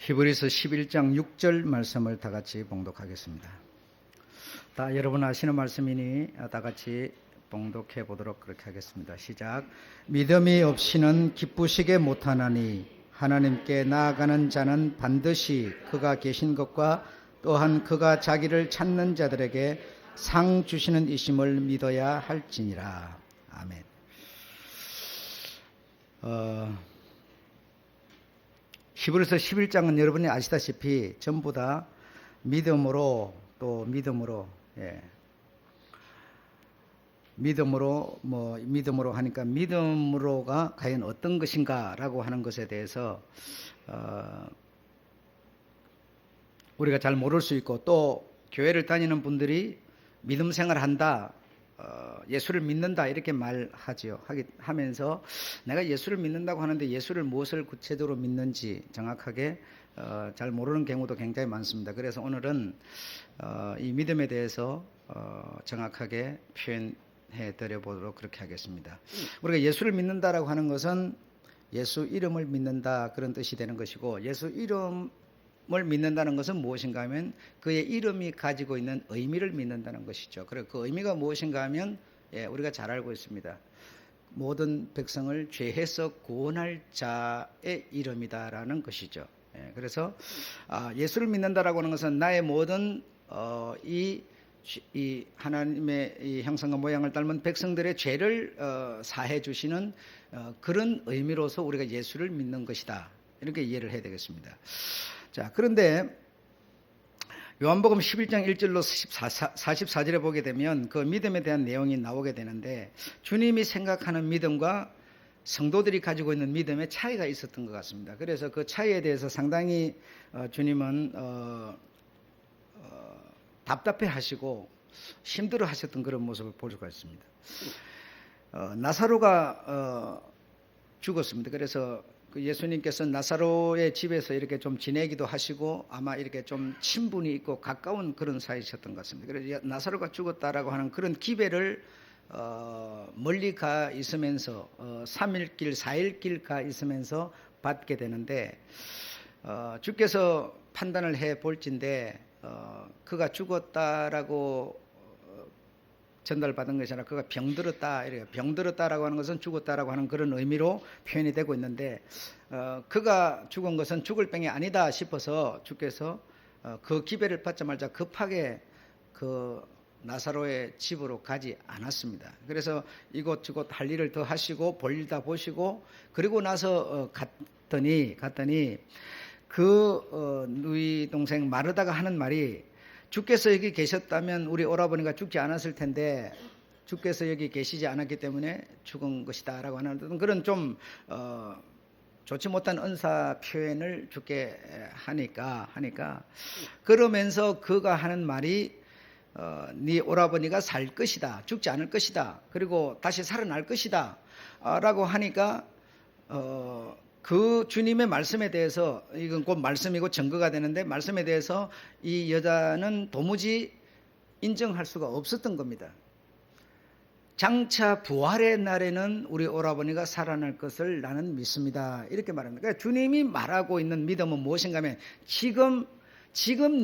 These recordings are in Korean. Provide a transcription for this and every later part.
히브리서 11장 6절 말씀을 다 같이 봉독하겠습니다. 다 여러분 아시는 말씀이니 다 같이 봉독해 보도록 그렇게 하겠습니다. 시작. 믿음이 없이는 기쁘시게 못하나니 하나님께 나아가는 자는 반드시 그가 계신 것과 또한 그가 자기를 찾는 자들에게 상 주시는 이심을 믿어야 할지니라. 아멘. 히브리서 11장은 여러분이 아시다시피 전부 다 믿음으로 믿음으로 하니까 믿음으로가 과연 어떤 것인가라고 하는 것에 대해서 우리가 잘 모를 수 있고, 또 교회를 다니는 분들이 믿음 생활한다, 예수를 믿는다 이렇게 하면서 내가 예수를 믿는다고 하는데 예수를 무엇을 구체적으로 믿는지 정확하게 잘 모르는 경우도 굉장히 많습니다. 그래서 오늘은 이 믿음에 대해서 정확하게 표현해 드려 보도록 그렇게 하겠습니다. 우리가 예수를 믿는다라고 하는 것은 예수 이름을 믿는다 그런 뜻이 되는 것이고, 예수 이름을 믿는다는 것은 무엇인가 하면 그의 이름이 가지고 있는 의미를 믿는다는 것이죠. 그리고 그 의미가 무엇인가 하면 우리가 잘 알고 있습니다. 모든 백성을 죄에서 구원할 자의 이름이다라는 것이죠. 그래서 예수를 믿는다라고 하는 것은 나의 모든 이 하나님의 이 형상과 모양을 닮은 백성들의 죄를 사해 주시는 그런 의미로서 우리가 예수를 믿는 것이다, 이렇게 이해를 해야 되겠습니다. 자, 그런데 요한복음 11장 1절로 44절에 보게 되면 그 믿음에 대한 내용이 나오게 되는데, 주님이 생각하는 믿음과 성도들이 가지고 있는 믿음의 차이가 있었던 것 같습니다. 그래서 그 차이에 대해서 상당히 주님은 답답해 하시고 힘들어 하셨던 그런 모습을 볼 수가 있습니다. 나사로가 죽었습니다. 그래서 그 예수님께서 나사로의 집에서 이렇게 좀 지내기도 하시고 아마 이렇게 좀 친분이 있고 가까운 그런 사이셨던 것 같습니다. 그래서 나사로가 죽었다라고 하는 그런 기배를 멀리 가 있으면서 3일길 4일길 가 있으면서 받게 되는데, 주께서 판단을 해 볼진데 그가 죽었다라고 전달받은 것이 아니라 그가 병들었다, 이래요. 병들었다라고 하는 것은 죽었다라고 하는 그런 의미로 표현이 되고 있는데, 그가 죽은 것은 죽을 병이 아니다 싶어서 주께서 그 기배를 받자마자 급하게 그 나사로의 집으로 가지 않았습니다. 그래서 이곳저곳 할 일을 더 하시고 볼일 다 보시고, 그리고 나서 갔더니 그 누이 동생 마르다가 하는 말이, 주께서 여기 계셨다면 우리 오라버니가 죽지 않았을 텐데 주께서 여기 계시지 않았기 때문에 죽은 것이다 라고 하는 그런 좀 좋지 못한 은사 표현을 주께 하니까 그러면서 그가 하는 말이 네 오라버니가 살 것이다, 죽지 않을 것이다, 그리고 다시 살아날 것이다 라고 하니까 그 주님의 말씀에 대해서, 이건 곧 말씀이고 증거가 되는데, 말씀에 대해서 이 여자는 도무지 인정할 수가 없었던 겁니다. 장차 부활의 날에는 우리 오라버니가 살아날 것을 나는 믿습니다, 이렇게 말합니다. 그러니까 주님이 말하고 있는 믿음은 무엇인가 하면 지금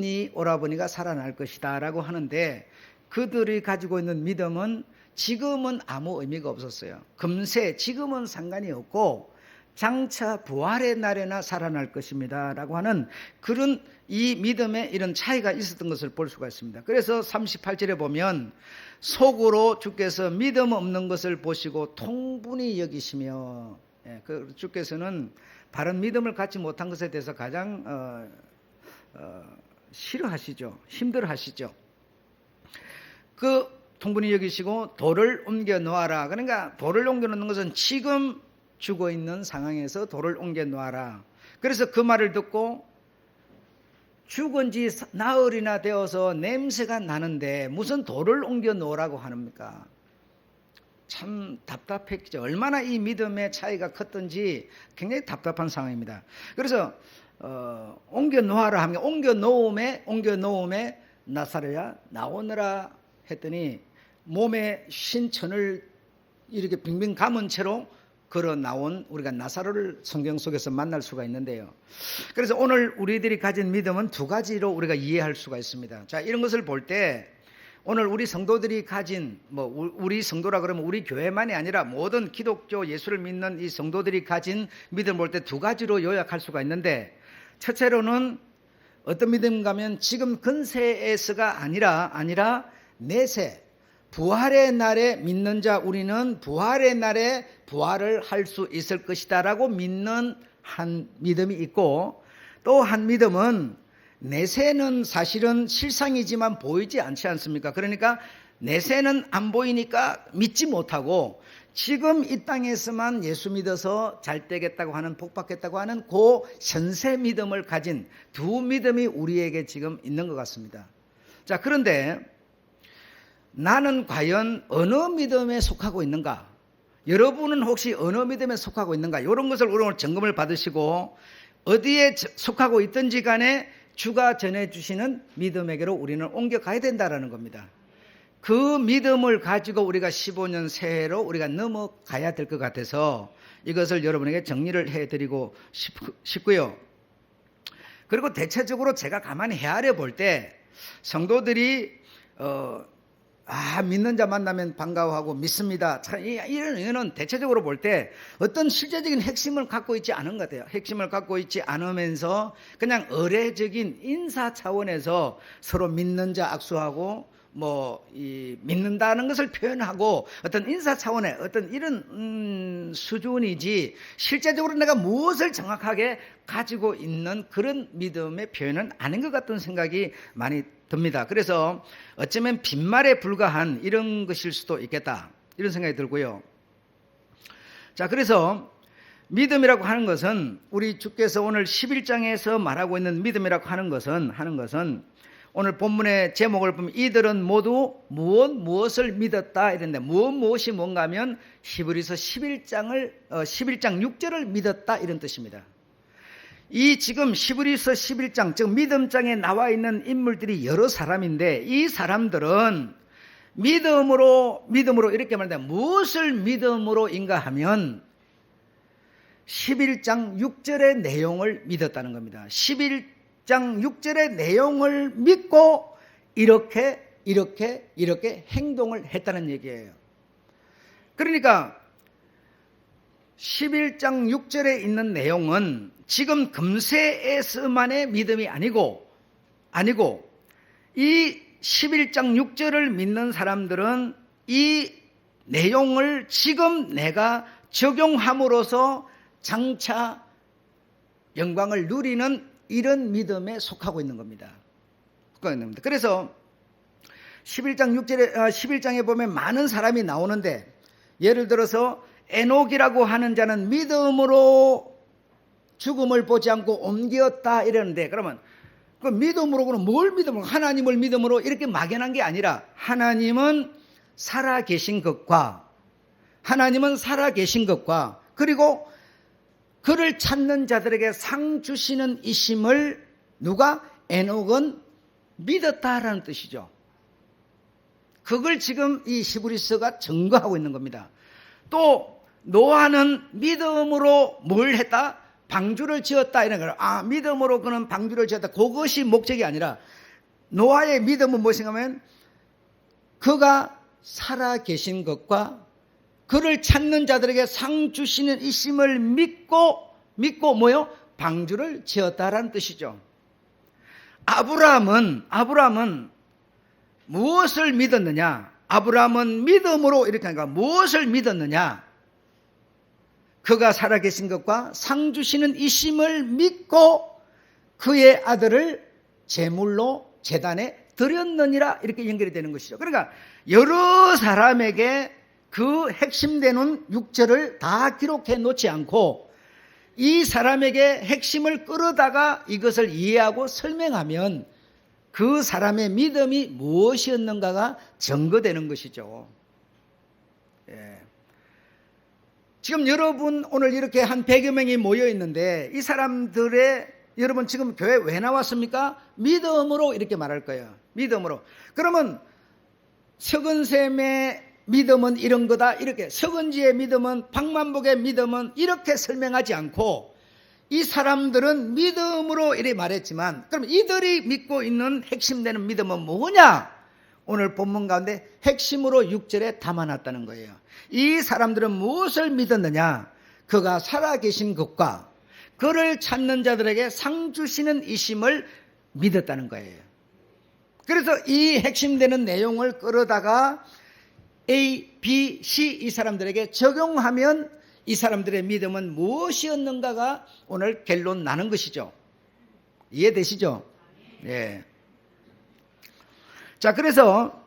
네 오라버니가 살아날 것이다 라고 하는데, 그들이 가지고 있는 믿음은 지금은 아무 의미가 없었어요. 금세 지금은 상관이 없고 장차 부활의 날에나 살아날 것입니다 라고 하는 그런 이 믿음에 이런 차이가 있었던 것을 볼 수가 있습니다. 그래서 38절에 보면 속으로 주께서 믿음 없는 것을 보시고 통분히 여기시며, 그 주께서는 바른 믿음을 갖지 못한 것에 대해서 가장 싫어하시죠. 힘들어하시죠. 그 통분히 여기시고 돌을 옮겨 놓아라. 그러니까 돌을 옮겨 놓는 것은 지금 죽어 있는 상황에서 돌을 옮겨 놓아라. 그래서 그 말을 듣고 죽은 지 나흘이나 되어서 냄새가 나는데 무슨 돌을 옮겨 놓으라고 하십니까? 참 답답했죠. 얼마나 이 믿음의 차이가 컸던지 굉장히 답답한 상황입니다. 그래서 옮겨 놓아라 하면 옮겨 놓음에 나사로야 나오너라 했더니 몸에 신천을 이렇게 빙빙 감은 채로 걸어 나온 우리가 나사로를 성경 속에서 만날 수가 있는데요. 그래서 오늘 우리들이 가진 믿음은 두 가지로 우리가 이해할 수가 있습니다. 자, 이런 것을 볼 때 오늘 우리 성도들이 가진 우리 성도라 그러면 우리 교회만이 아니라 모든 기독교 예수를 믿는 이 성도들이 가진 믿음을 볼 때 두 가지로 요약할 수가 있는데, 첫째로는 어떤 믿음인가 하면 지금 근세에서가 아니라 내세 부활의 날에 믿는 자 우리는 부활의 날에 부활을 할 수 있을 것이다 라고 믿는 한 믿음이 있고, 또 한 믿음은 내세는 사실은 실상이지만 보이지 않지 않습니까? 그러니까 내세는 안 보이니까 믿지 못하고 지금 이 땅에서만 예수 믿어서 잘 되겠다고 하는, 복받겠다고 하는 그 현세 믿음을 가진 두 믿음이 우리에게 지금 있는 것 같습니다. 자, 그런데 나는 과연 어느 믿음에 속하고 있는가? 여러분은 혹시 어느 믿음에 속하고 있는가? 이런 것을 오늘 점검을 받으시고 어디에 속하고 있든지 간에 주가 전해주시는 믿음에게로 우리는 옮겨가야 된다는 겁니다. 그 믿음을 가지고 우리가 15년 새해로 우리가 넘어가야 될 것 같아서 이것을 여러분에게 정리를 해드리고 싶고요. 그리고 대체적으로 제가 가만히 헤아려 볼 때 성도들이 믿는 자 만나면 반가워하고 믿습니다. 이런 의견은 대체적으로 볼 때 어떤 실제적인 핵심을 갖고 있지 않은 것 같아요. 핵심을 갖고 있지 않으면서 그냥 의례적인 인사 차원에서 서로 믿는 자 악수하고 믿는다는 것을 표현하고 어떤 인사 차원의 어떤 이런 수준이지, 실제적으로 내가 무엇을 정확하게 가지고 있는 그런 믿음의 표현은 아닌 것 같은 생각이 많이 듭니다. 그래서 어쩌면 빈말에 불과한 이런 것일 수도 있겠다, 이런 생각이 들고요. 자, 그래서 믿음이라고 하는 것은 우리 주께서 오늘 11장에서 말하고 있는 믿음이라고 하는 것은 오늘 본문의 제목을 보면 이들은 모두 무엇을 믿었다 이랬는데, 무엇이 뭔가 하면 히브리서 11장 6절을 믿었다 이런 뜻입니다. 이 지금 히브리서 11장, 즉 믿음장에 나와 있는 인물들이 여러 사람인데, 이 사람들은 믿음으로 이렇게 말한다. 무엇을 믿음으로인가 하면 11장 6절의 내용을 믿었다는 겁니다. 11장 6절의 내용을 믿고 이렇게 행동을 했다는 얘기예요. 그러니까 11장 6절에 있는 내용은 지금 금세에서만의 믿음이 아니고 이 11장 6절을 믿는 사람들은 이 내용을 지금 내가 적용함으로써 장차 영광을 누리는 이런 믿음에 속하고 있는 겁니다. 그래서 11장에 보면 많은 사람이 나오는데, 예를 들어서 에녹이라고 하는 자는 믿음으로 죽음을 보지 않고 옮겼다 이러는데, 그러면 그 믿음으로는 뭘 믿음으로? 하나님을 믿음으로 이렇게 막연한 게 아니라 하나님은 살아계신 것과 그리고 그를 찾는 자들에게 상 주시는 이심을 누가? 에녹은 믿었다라는 뜻이죠. 그걸 지금 이 히브리서가 증거하고 있는 겁니다. 또 노아는 믿음으로 뭘 했다? 방주를 지었다 이런 거예요. 믿음으로 그는 방주를 지었다. 그것이 목적이 아니라 노아의 믿음은 무엇인가 하면 그가 살아계신 것과 그를 찾는 자들에게 상 주시는 이심을 믿고 뭐요? 방주를 지었다라는 뜻이죠. 아브라함은 무엇을 믿었느냐? 아브라함은 믿음으로 이렇게 하니까 무엇을 믿었느냐? 그가 살아계신 것과 상 주시는 이심을 믿고 그의 아들을 제물로 제단에 드렸느니라, 이렇게 연결이 되는 것이죠. 그러니까 여러 사람에게 그 핵심되는 6절을 다 기록해 놓지 않고 이 사람에게 핵심을 끌어다가 이것을 이해하고 설명하면 그 사람의 믿음이 무엇이었는가가 증거되는 것이죠. 지금 여러분 오늘 이렇게 한 100여 명이 모여 있는데 이 사람들의, 여러분 지금 교회 왜 나왔습니까? 믿음으로 이렇게 말할 거예요. 믿음으로. 그러면 서근샘의 믿음은 이런 거다, 이렇게 석은지의 믿음은, 박만복의 믿음은 이렇게 설명하지 않고 이 사람들은 믿음으로 이렇게 말했지만, 그럼 이들이 믿고 있는 핵심되는 믿음은 뭐냐? 오늘 본문 가운데 핵심으로 6절에 담아놨다는 거예요. 이 사람들은 무엇을 믿었느냐? 그가 살아계신 것과 그를 찾는 자들에게 상 주시는 이심을 믿었다는 거예요. 그래서 이 핵심되는 내용을 끌어다가 A, B, C 이 사람들에게 적용하면 이 사람들의 믿음은 무엇이었는가가 오늘 결론 나는 것이죠. 이해되시죠? 예. 자, 그래서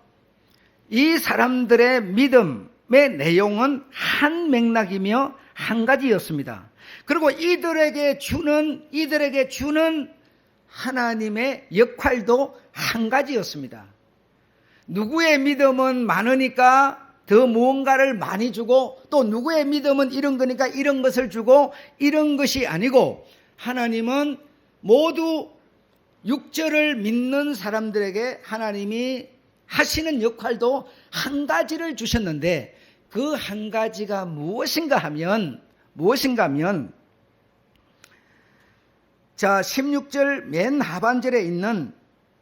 이 사람들의 믿음의 내용은 한 맥락이며 한 가지였습니다. 그리고 이들에게 주는 하나님의 역할도 한 가지였습니다. 누구의 믿음은 많으니까 더 무언가를 많이 주고, 또 누구의 믿음은 이런 거니까 이런 것을 주고, 이런 것이 아니고, 하나님은 모두 육절을 믿는 사람들에게 하나님이 하시는 역할도 한 가지를 주셨는데, 그 한 가지가 무엇인가 하면 자, 16절 맨 하반절에 있는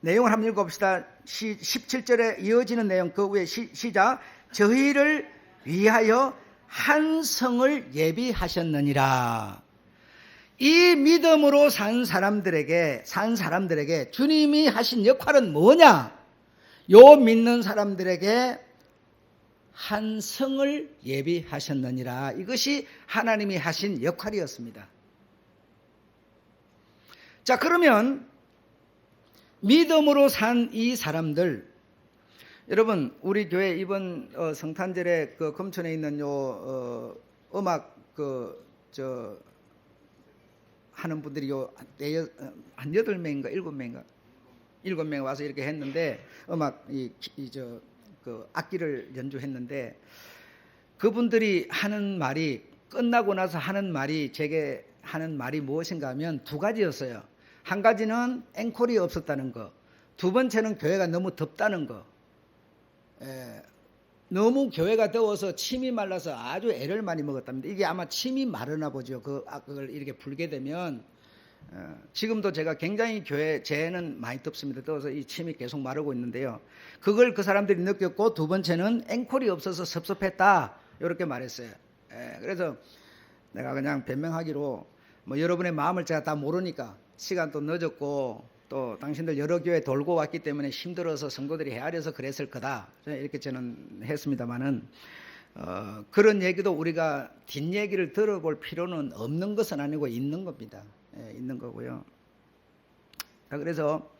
내용을 한번 읽어봅시다. 17절에 이어지는 내용, 그 위에 시작. 저희를 위하여 한 성을 예비하셨느니라. 이 믿음으로 산 사람들에게 주님이 하신 역할은 뭐냐? 요 믿는 사람들에게 한 성을 예비하셨느니라. 이것이 하나님이 하신 역할이었습니다. 자, 그러면 믿음으로 산 이 사람들, 여러분, 우리 교회 이번 성탄절에 그 금천에 있는 요 음악 하는 분들이 한 8명인가 7명인가 7명 와서 이렇게 했는데, 음악 그 악기를 연주했는데, 그분들이 하는 말이, 끝나고 나서 하는 말이, 제게 하는 말이 무엇인가 하면 두 가지였어요. 한 가지는 앵콜이 없었다는 거, 두 번째는 교회가 너무 덥다는 거. 너무 교회가 더워서 침이 말라서 아주 애를 많이 먹었답니다. 이게 아마 침이 마르나 보죠. 그걸 이렇게 불게 되면. 지금도 제가 굉장히 재해는 많이 덥습니다. 더워서 이 침이 계속 마르고 있는데요. 그걸 그 사람들이 느꼈고, 두 번째는 앵콜이 없어서 섭섭했다, 이렇게 말했어요. 그래서 내가 그냥 변명하기로, 여러분의 마음을 제가 다 모르니까, 시간도 늦었고 또 당신들 여러 교회 돌고 왔기 때문에 힘들어서 성도들이 헤아려서 그랬을 거다, 이렇게 저는 했습니다만은, 그런 얘기도 우리가 뒷얘기를 들어볼 필요는 없는 것은 아니고 있는 겁니다. 있는 거고요. 그래서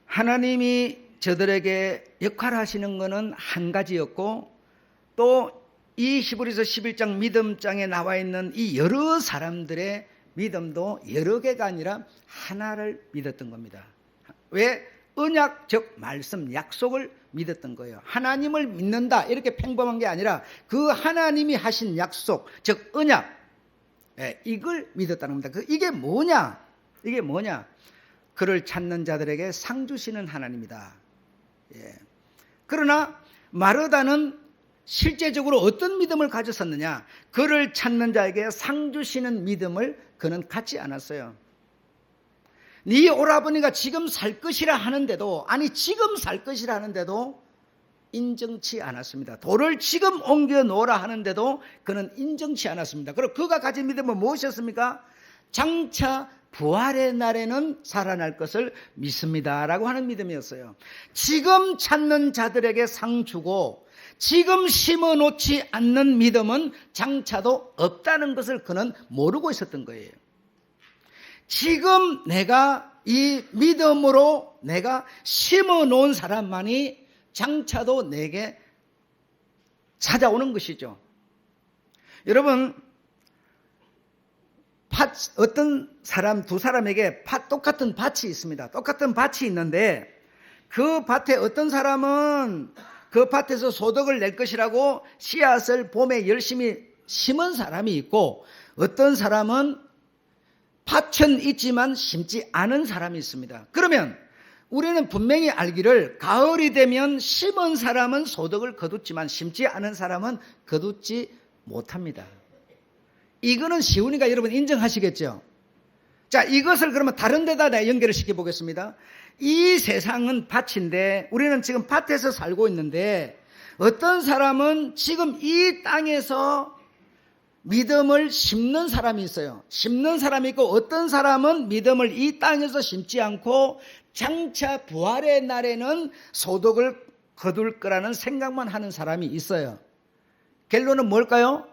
하나님이 저들에게 역할하시는 것은 한 가지였고, 또 이 히브리서 11장 믿음장에 나와 있는 이 여러 사람들의 믿음도 여러 개가 아니라 하나를 믿었던 겁니다. 왜? 언약, 즉 말씀, 약속을 믿었던 거예요. 하나님을 믿는다, 이렇게 평범한 게 아니라 그 하나님이 하신 약속, 즉 언약, 이걸 믿었다는 겁니다. 이게 뭐냐? 그를 찾는 자들에게 상 주시는 하나님이다. 그러나 마르다는 실제적으로 어떤 믿음을 가졌었느냐? 그를 찾는 자에게 상 주시는 믿음을 그는 갖지 않았어요. 네 오라버니가 지금 살 것이라 하는데도, 인정치 않았습니다. 돌을 지금 옮겨 놓으라 하는데도 그는 인정치 않았습니다. 그리고 그가 가진 믿음은 무엇이었습니까? 장차 부활의 날에는 살아날 것을 믿습니다라고 하는 믿음이었어요. 지금 찾는 자들에게 상 주고 지금 심어놓지 않는 믿음은 장차도 없다는 것을 그는 모르고 있었던 거예요. 지금 내가 이 믿음으로 내가 심어놓은 사람만이 장차도 내게 찾아오는 것이죠. 여러분, 어떤 사람, 두 사람에게 똑같은 밭이 있습니다. 똑같은 밭이 있는데 그 밭에 어떤 사람은 그 밭에서 소득을 낼 것이라고 씨앗을 봄에 열심히 심은 사람이 있고, 어떤 사람은 밭은 있지만 심지 않은 사람이 있습니다. 그러면 우리는 분명히 알기를 가을이 되면 심은 사람은 소득을 거두지만 심지 않은 사람은 거두지 못합니다. 이거는 쉬우니까 여러분 인정하시겠죠? 자, 이것을 그러면 다른 데다 연결을 시켜보겠습니다. 이 세상은 밭인데 우리는 지금 밭에서 살고 있는데 어떤 사람은 지금 이 땅에서 믿음을 심는 사람이 있어요. 심는 사람이 있고 어떤 사람은 믿음을 이 땅에서 심지 않고 장차 부활의 날에는 소득을 거둘 거라는 생각만 하는 사람이 있어요. 결론은 뭘까요?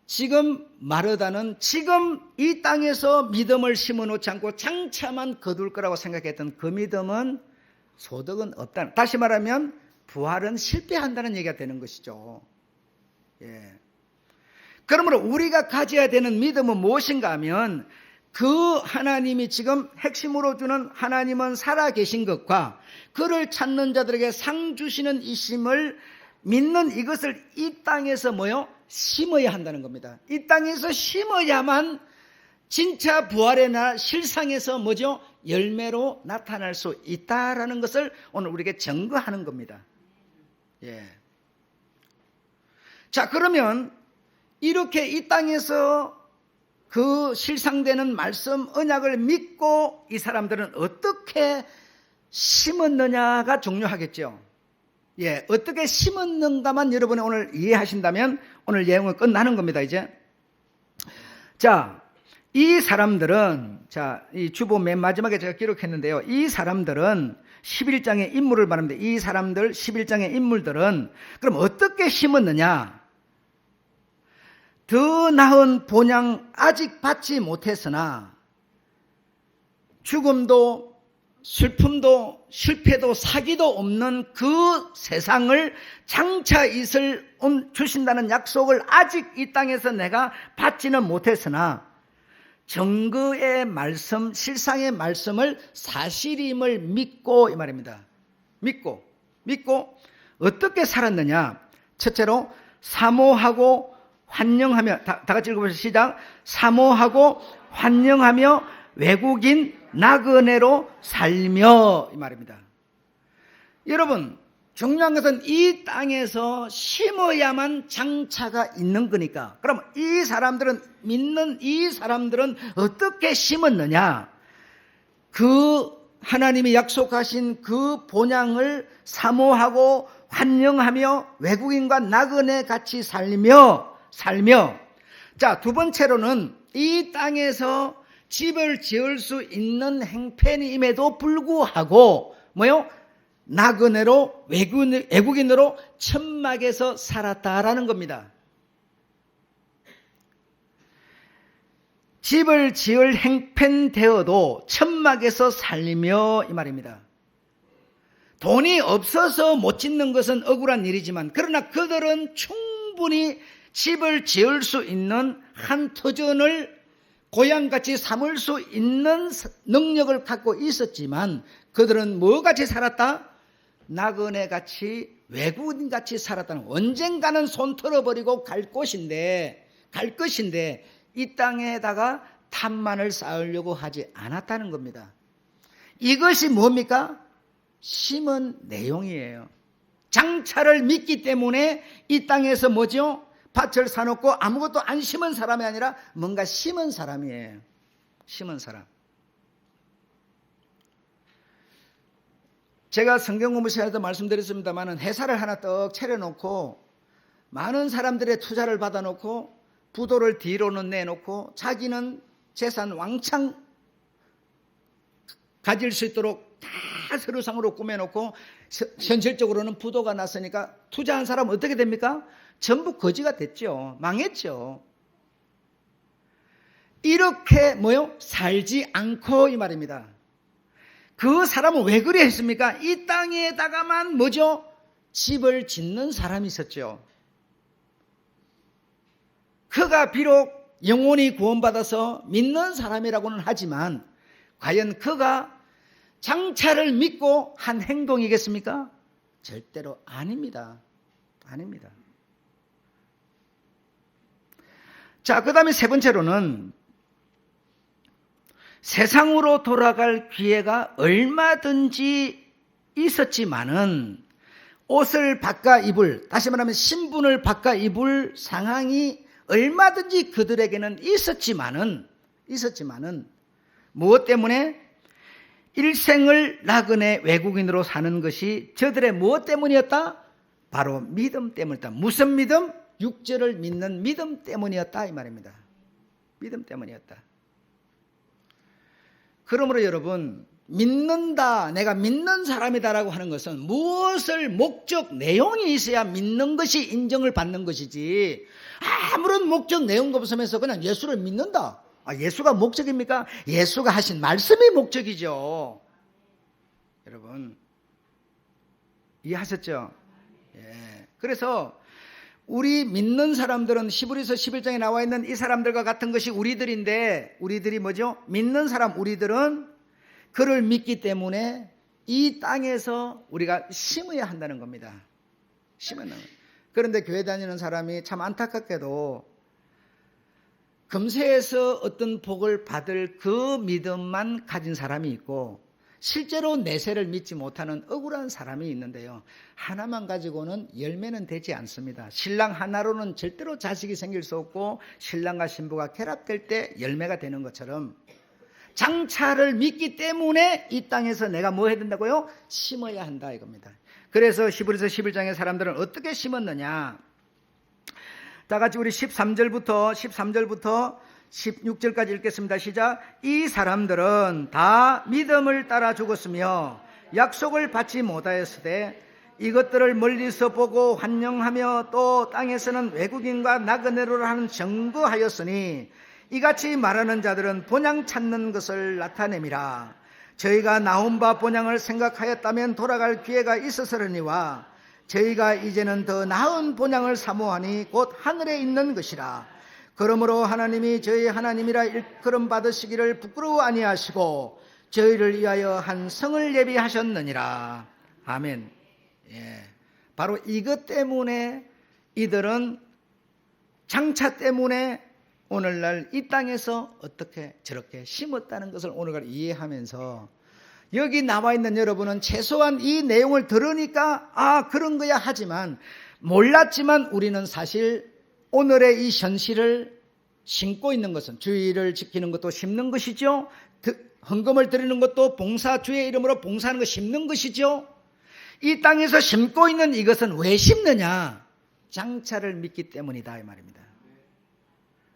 지금 마르다는 지금 이 땅에서 믿음을 심어놓지 않고 장차만 거둘 거라고 생각했던 그 믿음은 소득은 없다. 다시 말하면 부활은 실패한다는 얘기가 되는 것이죠. 예. 그러므로 우리가 가져야 되는 믿음은 무엇인가 하면 그 하나님이 지금 핵심으로 주는 하나님은 살아계신 것과 그를 찾는 자들에게 상 주시는 이심을 믿는 이것을 이 땅에서 심어야 한다는 겁니다. 이 땅에서 심어야만 진짜 부활의 날 실상에서 열매로 나타날 수 있다라는 것을 오늘 우리에게 증거하는 겁니다. 예. 자, 그러면 이렇게 이 땅에서 그 실상되는 말씀 언약을 믿고 이 사람들은 어떻게 심었느냐가 중요하겠죠. 예, 어떻게 심었는가만 여러분이 오늘 이해하신다면 오늘 예언은 끝나는 겁니다, 이제. 자, 이 사람들은, 이 주보 맨 마지막에 제가 기록했는데요. 이 사람들은 11장의 인물을 말합니다. 이 사람들 11장의 인물들은 그럼 어떻게 심었느냐? 더 나은 본향 아직 받지 못했으나 죽음도 슬픔도 실패도 사기도 없는 그 세상을 장차 있을 주신다는 약속을 아직 이 땅에서 내가 받지는 못했으나 정거의 말씀, 실상의 말씀을 사실임을 믿고 이 말입니다. 믿고 어떻게 살았느냐? 첫째로 사모하고 환영하며, 다 같이 읽어보시죠. 시작. 사모하고 환영하며 외국인 나그네로 살며 이 말입니다. 여러분, 중요한 것은 이 땅에서 심어야만 장차가 있는 거니까. 그럼 이 사람들은 믿는 이 사람들은 어떻게 심었느냐? 그 하나님이 약속하신 그 본향을 사모하고 환영하며 외국인과 나그네 같이 살며 자, 두 번째로는 이 땅에서 집을 지을 수 있는 행편임에도 불구하고 나그네로 외국인으로 천막에서 살았다라는 겁니다. 집을 지을 행편되어도 천막에서 살며 이 말입니다. 돈이 없어서 못 짓는 것은 억울한 일이지만 그러나 그들은 충분히 집을 지을 수 있는 한 터전을 고향같이 삼을 수 있는 능력을 갖고 있었지만 그들은 뭐같이 살았다? 나그네같이 외국인같이 살았다는, 언젠가는 손 털어버리고 갈 것인데 이 땅에다가 탑만을 쌓으려고 하지 않았다는 겁니다. 이것이 뭡니까? 심은 내용이에요. 장차를 믿기 때문에 이 땅에서 밭을 사놓고 아무것도 안 심은 사람이 아니라 뭔가 심은 사람이에요. 심은 사람. 제가 성경 공부 시간에도 말씀드렸습니다만 회사를 하나 떡 차려놓고 많은 사람들의 투자를 받아놓고 부도를 뒤로는 내놓고 자기는 재산 왕창 가질 수 있도록 다 서류상으로 꾸며놓고 현실적으로는 부도가 났으니까 투자한 사람은 어떻게 됩니까? 전부 거지가 됐죠. 망했죠. 이렇게 살지 않고 이 말입니다. 그 사람은 왜 그래 했습니까? 이 땅에다가만 집을 짓는 사람이 있었죠. 그가 비록 영혼이 구원받아서 믿는 사람이라고는 하지만 과연 그가 장차를 믿고 한 행동이겠습니까? 절대로 아닙니다. 아닙니다. 자, 그 다음에 세 번째로는 세상으로 돌아갈 기회가 얼마든지 있었지만은 옷을 바꿔 입을, 다시 말하면 신분을 바꿔 입을 상황이 얼마든지 그들에게는 있었지만은 무엇 때문에? 일생을 나그네 외국인으로 사는 것이 저들의 무엇 때문이었다? 바로 믿음 때문이었다. 무슨 믿음? 육절을 믿는 믿음 때문이었다 이 말입니다. 믿음 때문이었다. 그러므로 여러분, 믿는다, 내가 믿는 사람이다라고 하는 것은 무엇을 목적, 내용이 있어야 믿는 것이 인정을 받는 것이지, 아무런 목적, 내용도 없으면서 그냥 예수를 믿는다. 예수가 목적입니까? 예수가 하신 말씀이 목적이죠. 여러분, 이해하셨죠? 예. 그래서 우리 믿는 사람들은 히브리서 11장에 나와 있는 이 사람들과 같은 것이 우리들인데, 우리들이 뭐죠? 믿는 사람, 우리들은 그를 믿기 때문에 이 땅에서 우리가 심어야 한다는 겁니다. 심어야 한다는 겁니다. 그런데 교회 다니는 사람이 참 안타깝게도 금세에서 어떤 복을 받을 그 믿음만 가진 사람이 있고, 실제로 내세를 믿지 못하는 억울한 사람이 있는데요, 하나만 가지고는 열매는 되지 않습니다. 신랑 하나로는 절대로 자식이 생길 수 없고, 신랑과 신부가 결합될 때 열매가 되는 것처럼 장차를 믿기 때문에 이 땅에서 내가 뭐 해야 된다고요? 심어야 한다 이겁니다. 그래서 히브리서 11장의 사람들은 어떻게 심었느냐, 다 같이 우리 13절부터 16절까지 읽겠습니다. 시작. 이 사람들은 다 믿음을 따라 죽었으며 약속을 받지 못하였으되 이것들을 멀리서 보고 환영하며 또 땅에서는 외국인과 나그네로 하는 증거하였으니 이같이 말하는 자들은 본향 찾는 것을 나타냄이라. 저희가 나온 바 본향을 생각하였다면 돌아갈 기회가 있었으려니와 저희가 이제는 더 나은 본향을 사모하니 곧 하늘에 있는 것이라. 그러므로 하나님이 저희 하나님이라 일컬음 받으시기를 부끄러워 아니하시고 저희를 위하여 한 성을 예비하셨느니라. 아멘. 예. 바로 이것 때문에 이들은 장차 때문에 오늘날 이 땅에서 어떻게 저렇게 심었다는 것을 오늘날 이해하면서, 여기 나와 있는 여러분은 최소한 이 내용을 들으니까 그런 거야 하지만, 몰랐지만 우리는 사실 오늘의 이 현실을 심고 있는 것은, 주의를 지키는 것도 심는 것이죠. 헌금을 드리는 것도 주의 이름으로 봉사하는 것 심는 것이죠. 이 땅에서 심고 있는 이것은 왜 심느냐? 장차를 믿기 때문이다 이 말입니다.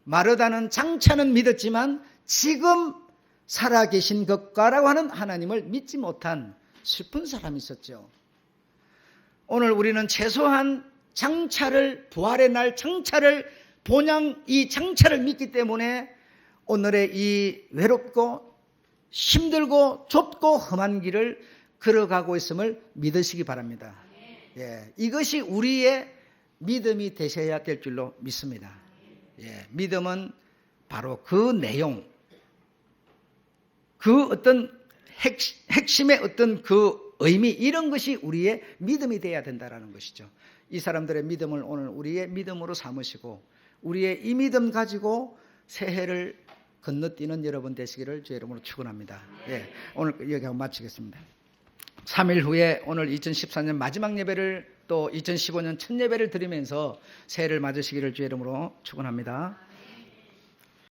마르다는 장차는 믿었지만 지금 살아계신 것과라고 하는 하나님을 믿지 못한 슬픈 사람이 있었죠. 오늘 우리는 최소한 장차를, 부활의 날 장차를, 본향 이 장차를 믿기 때문에 오늘의 이 외롭고 힘들고 좁고 험한 길을 걸어가고 있음을 믿으시기 바랍니다. 예, 이것이 우리의 믿음이 되셔야 될 줄로 믿습니다. 예, 믿음은 바로 그 내용, 그 어떤 핵심의 어떤 그 의미, 이런 것이 우리의 믿음이 되어야 된다는 것이죠. 이 사람들의 믿음을 오늘 우리의 믿음으로 삼으시고 우리의 이 믿음 가지고 새해를 건너뛰는 여러분 되시기를 주의 이름으로 축원합니다. 예, 오늘 여기하고 마치겠습니다. 3일 후에 오늘 2014년 마지막 예배를, 또 2015년 첫 예배를 드리면서 새해를 맞으시기를 주의 이름으로 축원합니다.